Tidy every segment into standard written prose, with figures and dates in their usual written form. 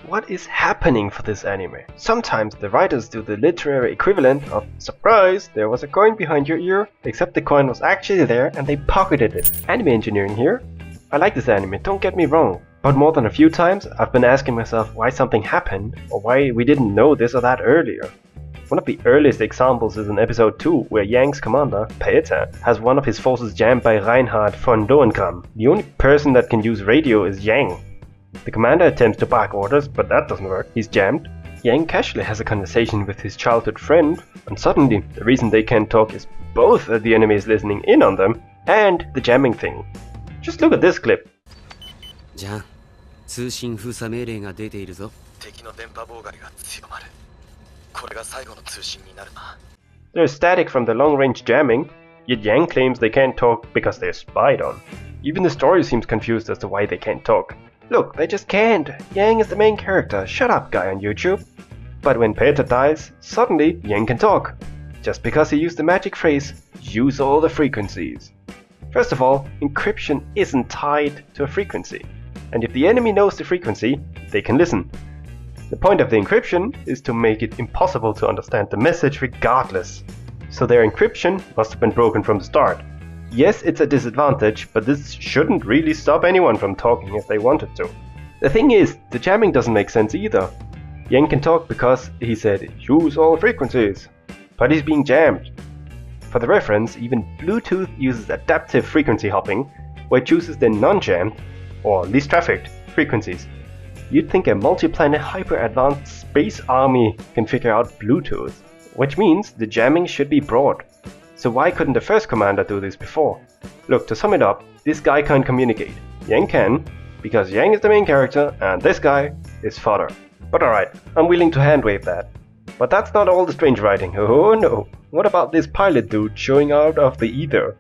what is happening for this anime? Sometimes the writers do the literary equivalent of surprise, there was a coin behind your ear, except the coin was actually there and they pocketed it. Anime engineering here. I like this anime, don't get me wrong. But more than a few times, I've been asking myself why something happened, or why we didn't know this or that earlier. One of the earliest examples is in episode 2, where Yang's commander, Paeta, has one of his forces jammed by Reinhard von Lohengramm. The only person that can use radio is Yang. The commander attempts to bark orders, but that doesn't work, he's jammed. Yang casually has a conversation with his childhood friend, and suddenly, the reason they can't talk is both that the enemy is listening in on them, and the jamming thing. Just look at this clip. じゃん、通信封鎖命令が出ているぞ。敵の電波妨害が強まる。これが最後の通信になるな。 There's static from the long-range jamming, yet Yang claims they can't talk because they're spied on. Even the story seems confused as to why they can't talk. Look, they just can't. Yang is the main character. Shut up, guy on YouTube. But when Paeta dies, suddenly Yang can talk. Just because he used the magic phrase, use all the frequencies. First of all, encryption isn't tied to a frequency. And if the enemy knows the frequency, they can listen. The point of the encryption is to make it impossible to understand the message regardless. So their encryption must have been broken from the start. Yes, it's a disadvantage, but this shouldn't really stop anyone from talking if they wanted to. The thing is, the jamming doesn't make sense either. Yang can talk because he said, use all frequencies. But he's being jammed. For the reference, even Bluetooth uses adaptive frequency hopping, where it chooses the non-jammed, or least trafficked, frequencies. You'd think a multi-planet hyper-advanced space army can figure out Bluetooth, which means the jamming should be broad. So why couldn't the first commander do this before? Look, to sum it up, this guy can't communicate. Yang can, because Yang is the main character and this guy is fodder. But alright, I'm willing to handwave that. But that's not all the strange writing, oh no. What about this pilot dude showing out of the ether?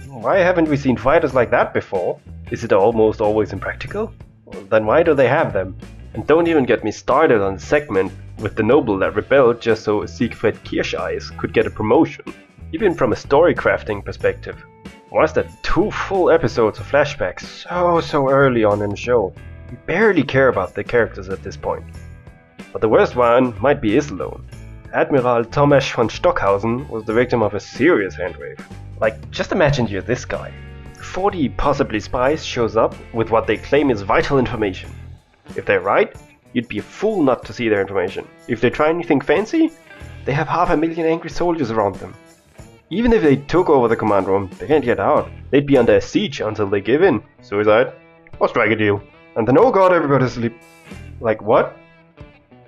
Why haven't we seen fighters like that before? Is it almost always impractical? Well, then why do they have them? And don't even get me started on the segment with the noble that rebelled just so Siegfried Kirscheis could get a promotion. Even from a story crafting perspective. Why is that 2 full episodes of flashbacks so early on in the show? We barely care about the characters at this point. But the worst one might be Iserlohn. Admiral Thomas von Stockhausen was the victim of a serious handwave. Like, just imagine you're this guy. 40 possibly spies shows up with what they claim is vital information. If they're right, you'd be a fool not to see their information. If they try anything fancy, they have 500,000 angry soldiers around them. Even if they took over the command room, they can't get out. They'd be under siege until they give in. Suicide? Or strike a deal. And then, oh god, everybody's asleep. Like what?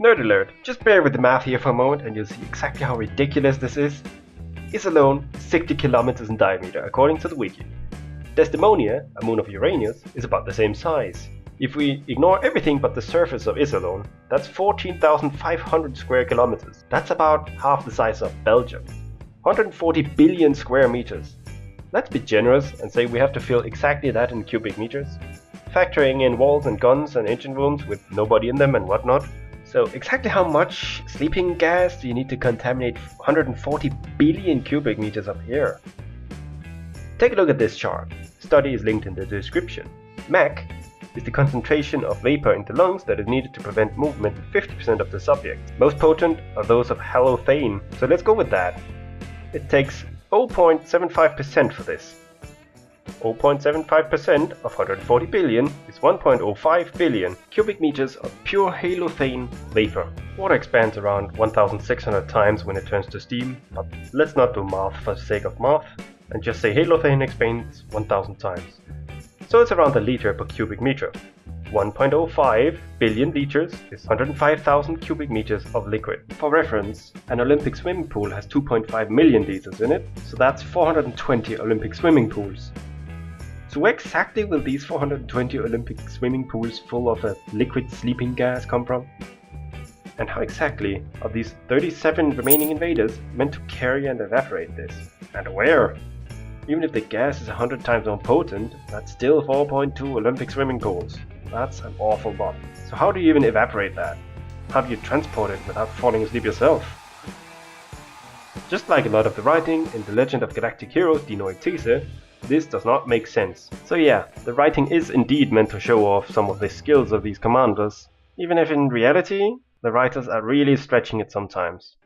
Nerd alert. Just bear with the math here for a moment and you'll see exactly how ridiculous this is. Iserlohn is 60 kilometers in diameter, according to the wiki. Desdemonia, a moon of Uranus, is about the same size. If we ignore everything but the surface of Iserlohn, that's 14,500 square kilometers. That's about half the size of Belgium. 140 billion square meters. Let's be generous and say we have to fill exactly that in cubic meters, factoring in walls and guns and engine rooms with nobody in them and whatnot. So exactly how much sleeping gas do you need to contaminate 140 billion cubic meters of air? Take a look at this chart. Study is linked in the description. Mach is the concentration of vapor in the lungs that is needed to prevent movement in 50% of the subjects. Most potent are those of halothane, so let's go with that. It takes 0.75% for this. 0.75% of 140 billion is 1.05 billion cubic meters of pure halothane vapor. Water expands around 1,600 times when it turns to steam, but let's not do math for the sake of math, and just say halothane expands 1,000 times. So it's around a liter per cubic meter. 1.05 billion liters is 105,000 cubic meters of liquid. For reference, an Olympic swimming pool has 2.5 million liters in it, so that's 420 Olympic swimming pools. So where exactly will these 420 Olympic swimming pools full of a liquid sleeping gas come from? And how exactly are these 37 remaining invaders meant to carry and evaporate this? And where? Even if the gas is 100 times more potent, that's still 4.2 Olympic swimming pools. That's an awful lot. So how do you even evaporate that? How do you transport it without falling asleep yourself? Just like a lot of the writing in The Legend of Galactic Heroes Die Neue These, this does not make sense. So yeah, the writing is indeed meant to show off some of the skills of these commanders, even if in reality, the writers are really stretching it sometimes.